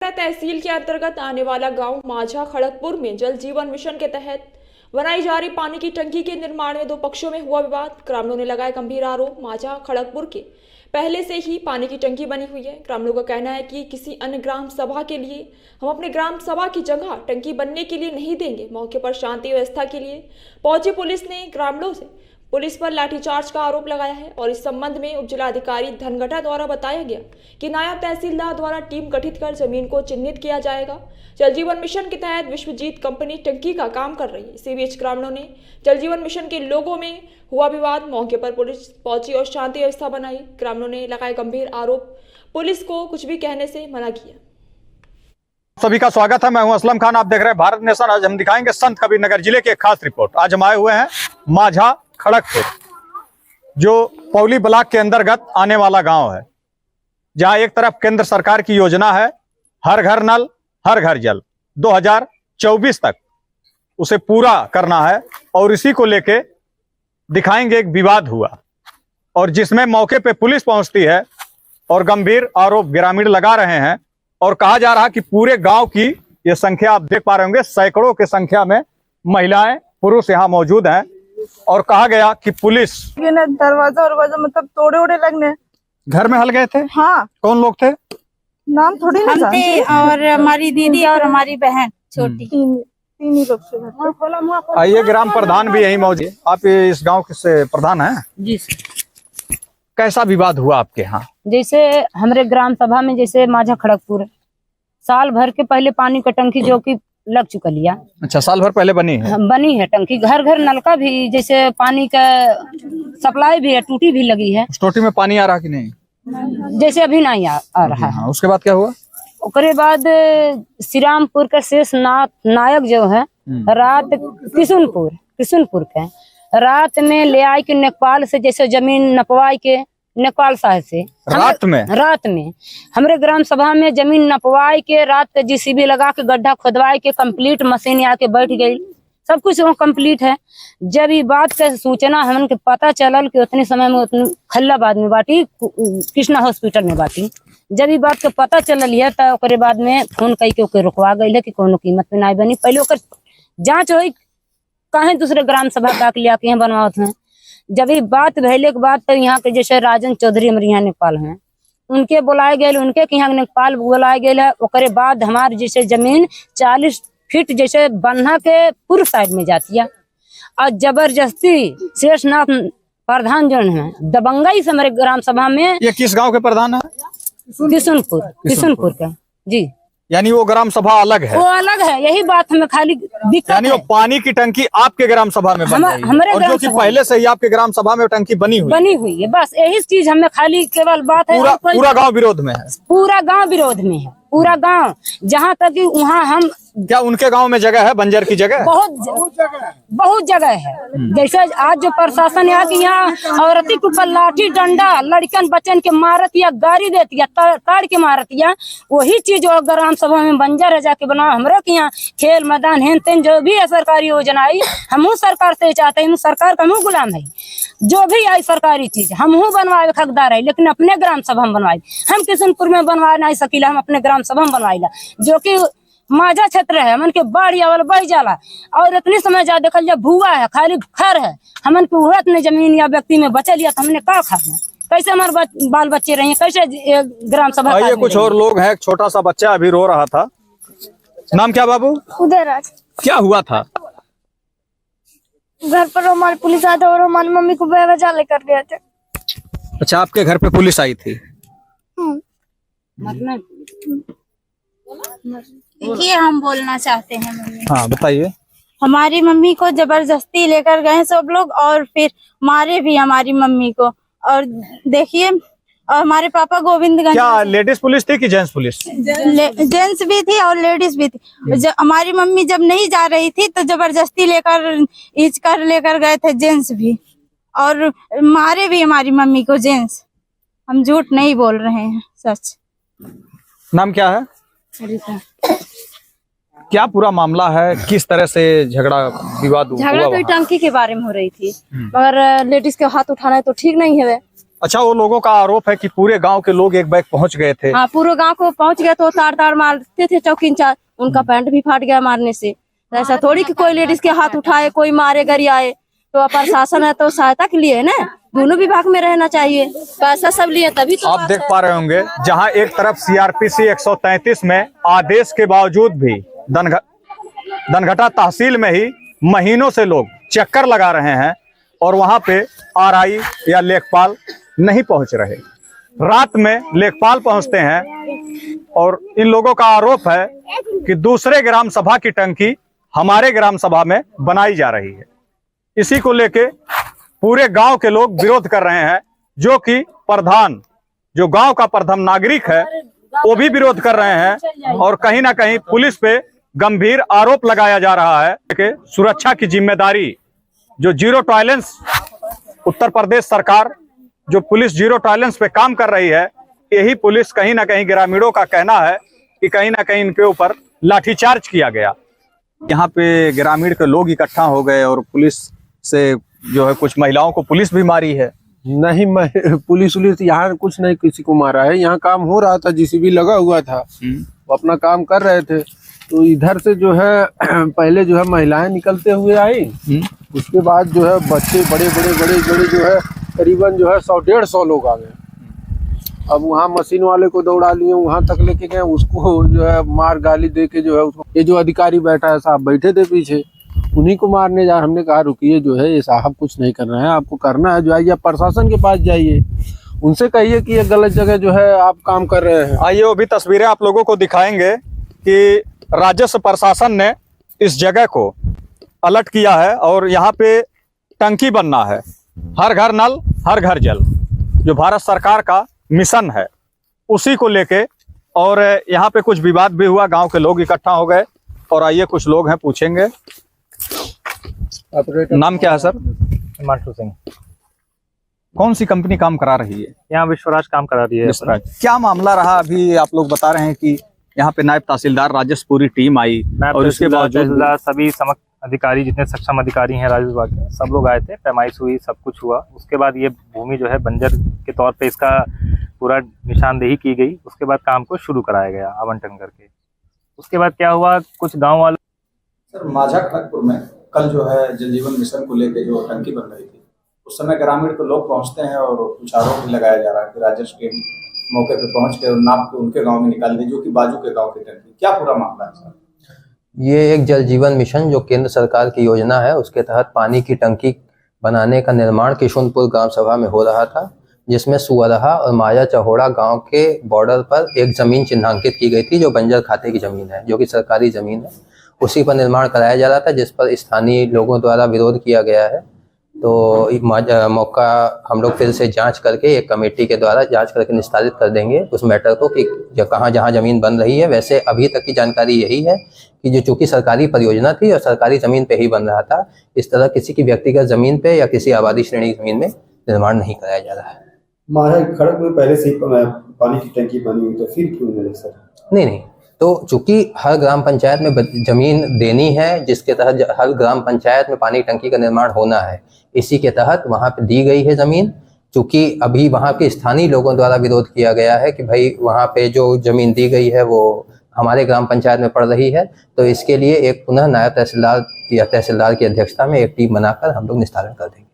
नया तहसील के अंतर्गत आने वाला गांव माझा खड़गपुर में जल जीवन मिशन के तहत बनाई जा रही पानी की टंकी के निर्माण में दो पक्षों में हुआ विवाद। ग्रामीणों ने लगाया गंभीर आरोप। माझा खड़गपुर के पहले से ही पानी की टंकी बनी हुई है। ग्रामीणों का कहना है कि किसी अन्य ग्राम सभा के लिए हम अपने ग्राम सभा की जगह टंकी बनने के लिए नहीं देंगे। मौके पर शांति व्यवस्था के लिए पहुंची पुलिस ने ग्रामीणों से पुलिस पर लाठीचार्ज का आरोप लगाया है और इस संबंध में उपजिलाधिकारी धनगटा द्वारा बताया गया कि नायब तहसीलदार द्वारा टीम गठित कर जमीन को चिन्हित किया जाएगा। जल जीवन मिशन के तहत विश्वजीत कंपनी टंकी का काम कर रही है। इसी बीच ग्रामीणों ने जल जीवन मिशन के लोगों में हुआ विवाद। मौके पर पुलिस पहुंची और शांति व्यवस्था बनाई। ग्रामीणों ने लगाए गंभीर आरोप। पुलिस को कुछ भी कहने से मना किया। सभी का स्वागत है। मैं हूं असलम खान। आप देख रहे हैं भारत नेशन। आज हम दिखाएंगे संत कबीरनगर जिले की एक खास रिपोर्ट। आज हम आए हुए हैं माझा खड़गपुर, जो पौली ब्लॉक के अंतर्गत आने वाला गांव है, जहां एक तरफ केंद्र सरकार की योजना है हर घर नल हर घर जल 2024 तक उसे पूरा करना है, और इसी को लेके दिखाएंगे एक विवाद हुआ और जिसमें मौके पे पुलिस पहुंचती है और गंभीर आरोप ग्रामीण लगा रहे हैं। और कहा जा रहा कि पूरे गांव की ये संख्या आप देख पा रहे होंगे, सैकड़ों की संख्या में महिलाएं पुरुष यहाँ मौजूद हैं। और कहा गया कि पुलिस दरवाजा मतलब तोड़े ओड़े लगने घर में हल गए थे। हाँ, कौन लोग थे? नाम थोड़ी ना हम थे और हमारी दीदी और हमारी बहन छोटी, तीन ही लोग थे। आइए, ग्राम प्रधान भी यही मौजूद है। आप इस गांव के से प्रधान हैं जी। कैसा विवाद हुआ आपके यहाँ? जैसे हमारे ग्राम सभा में जैसे माझा खड़गपुर साल भर के पहले पानी का टंकी जो कि लग चुका लिया। अच्छा, साल भर पहले बनी है टंकी। घर घर नलका भी जैसे पानी का सप्लाई भी है, टूटी भी लगी है। उस टोटी में पानी आ रहा कि नहीं? जैसे अभी नहीं आ रहा है। उसके बाद क्या हुआ? उसके बाद श्रीरामपुर का शेष नायक जो है रात किशुनपुर के रात में ले आई के नेपाल से जैसे जमीन नपवाई के नेपाल साहब से रात में हमारे ग्राम सभा में जमीन नपवाई के रात के जीसीबी लगा के गड्ढा खोदवाई के कंप्लीट मशीन आके बैठ गई। सब कुछ वो कंप्लीट है। जब ये बात का सूचना हमन के पता चलल कि उतने समय में खल्लाबाद में बाटी, कृष्णा हॉस्पिटल में बाटी, जब ये बात का पता चलल है तो ओकरे बाद में फोन कई के ओके रुकवा गई है कि कोनो कीमत में नहीं बनी। पहले ओकर जांच हो कहे दूसरे ग्राम सभा का लिया के यहाँ बनवाते हैं। जब ये बात भैले के बाद तो यहाँ के जैसे राजन चौधरी हमारे यहाँ नेपाल हैं, उनके बुलाए गए, उनके यहाँ नेपाल बुलाए गए है। ओकरे बाद हमारे जैसे जमीन 40 फीट जैसे बन्हा के पूर्व साइड में जाती है और जबरदस्ती शेषनाथ प्रधान जो है दबंगाई से हमारे ग्राम सभा में। ये किस गांव के प्रधान है? किशुनपुर का जी। यानी वो ग्राम सभा अलग है? वो अलग है। यही बात हमें खाली दिक्कत। यानी वो पानी की टंकी आपके ग्राम सभा में बन रही है और जो कि पहले से ही आपके ग्राम सभा में टंकी बनी हुई है। बस यही चीज हमें खाली केवल बात है। पूरा गांव विरोध में है। पूरा गांव विरोध में है। पूरा गांव, जहाँ तक कि वहाँ हम क्या उनके गांव में जगह है बंजर की जगह? बहुत जगह है। जैसे आज जो प्रशासन है कि यहाँ औरती के ऊपर लाठी डंडा लड़कन बच्चन के मारत या गाड़ी देती या ताड़ के मारत या वही चीज जो ग्राम सभा में बंजर है जाके बनाओ। हमारे के यहाँ खेल मैदान हेन तेन जो भी है सरकारी योजना आई, हम सरकार से चाहते हैं। सरकार का हम गुलाम है। जो भी आई सरकारी चीज हम बनवाए हकदार है, लेकिन अपने ग्राम सभा में बनवाए। हम किशनपुर में बनवा नहीं सकीला, हम अपने ग्राम सभा में बनवाईला, जो की माझा क्षेत्र है। हमन के बाढ़ आवल बह जाला और इतने समय जा देखल जा भूआ है, खाली खर है। हमन के उहत ने जमीन या व्यक्ति में बचल या तो हमने का खा है। कैसे हमारे बाल बच्चे रहे, कैसे ग्राम सभा? ये कुछ और लोग हैं। छोटा सा बच्चा अभी रो रहा था। नाम क्या बाबू? उदयराज। क्या हुआ था? घर पर हमारी पुलिस आया था और हमारी मम्मी को बेवजह लेकर गए थे। अच्छा, आपके घर पे पुलिस आई थी? देखिए, हम बोलना चाहते हैं। हाँ, बताइए। हमारी मम्मी को जबरदस्ती लेकर गए सब लोग और फिर मारे भी हमारी मम्मी को। और देखिए, और हमारे पापा गोविंदगंज। क्या लेडीज पुलिस थी कि जेंट्स पुलिस? जेंट्स भी थी और लेडीज भी थी। हमारी मम्मी जब नहीं जा रही थी तो जबरदस्ती लेकर गए थे जेंट्स भी, और मारे भी हमारी मम्मी को जेंट्स। हम झूठ नहीं बोल रहे हैं, सच। नाम क्या है? क्या पूरा मामला है? किस तरह से झगड़ा विवाद हुआ? झगड़ा तो टंकी के बारे में हो रही थी, मगर लेडीज के हाथ उठाना तो ठीक नहीं है। अच्छा, वो लोगों का आरोप है कि पूरे गांव के लोग एक बैग पहुंच गए थे। हाँ, पूरे गांव को पहुंच गए तो तार तार मारते थे चौकी इंचार्ज, उनका पैंट भी फाट गया मारने से। ऐसा थोड़ी कि कोई लेडीज के हाथ उठाए कोई मारे गरी आए, तो प्रशासन है तो सहायता के लिए है ना, दोनों विभाग में रहना चाहिए। पैसा सब लिए तभी तो आप देख पा रहे होंगे, जहां एक तरफ सीआरपीसी 133 में आदेश के बावजूद भी दनघटा तहसील में ही महीनों से लोग चक्कर लगा रहे हैं और वहां पे आरआई या लेखपाल नहीं पहुंच रहे। रात में लेखपाल पहुंचते हैं और इन लोगों का आरोप है कि दूसरे ग्राम सभा की टंकी हमारे ग्राम सभा में बनाई जा रही है। इसी को लेके पूरे गांव के लोग विरोध कर रहे हैं, जो कि प्रधान, जो गांव का प्रथम नागरिक है, वो भी विरोध कर रहे हैं और कहीं ना कहीं पुलिस पे गंभीर आरोप लगाया जा रहा है कि सुरक्षा की जिम्मेदारी जो जीरो टॉयलेंस, उत्तर प्रदेश सरकार जो पुलिस जीरो टॉयलेंस पे काम कर रही है, यही पुलिस कहीं ना कहीं ग्रामीणों का कहना है कि कहीं ना कहीं इनके ऊपर लाठीचार्ज किया गया। यहाँ पे ग्रामीण के लोग इकट्ठा हो गए और पुलिस से जो है कुछ महिलाओं को पुलिस भी मारी है। नहीं, पुलिस यहाँ कुछ नहीं किसी को मारा है। यहाँ काम हो रहा था, जीसीबी लगा हुआ था, वो अपना काम कर रहे थे। तो इधर से जो है पहले जो है महिलाएं निकलते हुए आई, उसके बाद जो है बच्चे बड़े जो है करीबन जो है 100-150 लोग आ गए। अब वहाँ मशीन वाले को दौड़ा लिए, वहाँ तक लेके गए, उसको जो है मार गाली दे के जो है उसको, ये जो अधिकारी बैठा है साहब बैठे थे पीछे, उन्हीं को मारने जा। हमने कहा रुकिए, जो है ये साहब कुछ नहीं करना है, आपको करना है जो है आप प्रशासन के पास जाइए, उनसे कहिए कि ये गलत जगह जो है आप काम कर रहे हैं। आइए वो भी तस्वीरें आप लोगों को दिखाएंगे कि राजस्व प्रशासन ने इस जगह को अलर्ट किया है और यहाँ पे टंकी बनना है, हर घर नल हर घर जल, जो भारत सरकार का मिशन है, उसी को लेके। और यहाँ पे कुछ विवाद भी हुआ, गांव के लोग इकट्ठा हो गए और आइए कुछ लोग हैं, पूछेंगे। नाम क्या है सर? हिमांशु सिंह। कौन सी कंपनी काम करा रही है? यहाँ विश्वराज काम करा रही है। विश्वराज। क्या मामला रहा? अभी आप लोग बता रहे हैं कि यहाँ पे नायब तहसीलदार राजस्व पूरी टीम आई और उसके बावजूद सभी समस्त अधिकारी, जितने सक्षम अधिकारी हैं राजस्व विभाग के, सब लोग आए थे, पैमाइश हुई, सब कुछ हुआ। उसके बाद ये भूमि जो है बंजर के तौर पे इसका पूरा निशानदेही की गई। उसके बाद काम को शुरू कराया गया आवंटन करके। उसके बाद क्या हुआ, कुछ गाँव वालों। सर, माझा खड़गपुर में कल जो है जल जीवन मिशन को लेकर जो टंकी बन रही थी, उस समय ग्रामीण के लोग पहुंचते हैं और कुछ आरोप भी लगाया जा रहा है कि राजस्व टीम मौके पे पहुंच के और नाप के उनके गांव में निकाल दी, जो कि बाजू के गांव की टंकी। क्या पूरा मामला है सर? ये एक जल जीवन मिशन जो केंद्र सरकार की योजना है, उसके तहत पानी की टंकी बनाने का निर्माण किशुनपुर ग्राम सभा में हो रहा था, जिसमें सुअरहा और माया चहोड़ा गांव के बॉर्डर पर एक जमीन चिन्हांकित की गई थी, जो बंजर खाते की जमीन है, जो कि सरकारी जमीन है। उसी पर निर्माण कराया जा रहा था, जिस पर स्थानीय लोगों द्वारा विरोध किया गया है। तो मौका हम लोग फिर से जांच करके एक कमेटी के द्वारा जांच करके निस्तारित कर देंगे उस मैटर को कि जहाँ ज़मीन बन रही है। वैसे अभी तक की जानकारी यही है कि जो चूंकि सरकारी परियोजना थी और सरकारी ज़मीन पे ही बन रहा था, इस तरह किसी की व्यक्तिगत ज़मीन पे या किसी आबादी श्रेणी ज़मीन में निर्माण नहीं कराया जा रहा है। महाराज खड़गपुर में पहले से ही पानी की टंकी बनी हुई, तो फिर क्यों नहीं सर? नहीं, तो चूंकि हर ग्राम पंचायत में जमीन देनी है, जिसके तहत हर ग्राम पंचायत में पानी टंकी का निर्माण होना है, इसी के तहत वहां पे दी गई है जमीन। चूंकि अभी वहां के स्थानीय लोगों द्वारा विरोध किया गया है कि भाई वहां पे जो जमीन दी गई है वो हमारे ग्राम पंचायत में पड़ रही है, तो इसके लिए एक पुनः नायब तहसीलदार या तहसीलदार की अध्यक्षता में एक टीम बनाकर हम लोग निस्तारण कर देंगे।